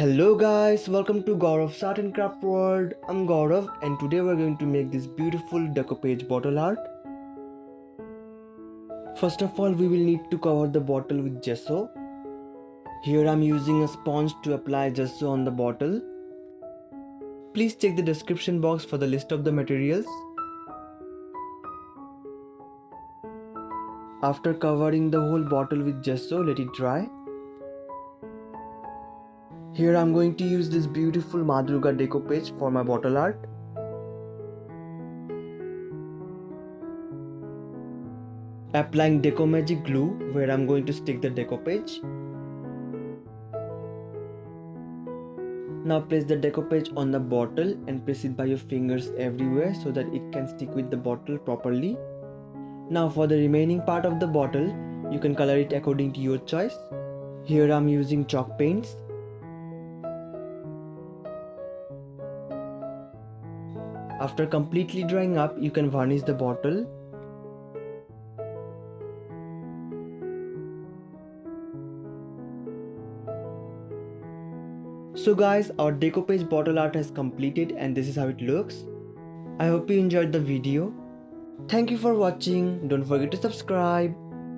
Hello guys, welcome to Gaurav's Art and Craft World. I'm Gaurav and today we're going to make this beautiful decoupage bottle art. First of all, we will need to cover the bottle with gesso. Here I'm using a sponge to apply gesso on the bottle. Please check the description box for the list of the materials. After covering the whole bottle with gesso, let it dry. Here I'm going to use this beautiful Maa Durga Decoupage for my bottle art. Applying Deco Magic glue where I'm going to stick the decoupage. Now place the decoupage on the bottle and press it by your fingers everywhere so that it can stick with the bottle properly. Now for the remaining part of the bottle, you can color it according to your choice. Here I'm using chalk paints. After completely drying up, you can varnish the bottle. So guys, our decoupage bottle art has completed and this is how it looks. I hope you enjoyed the video. Thank you for watching. Don't forget to subscribe.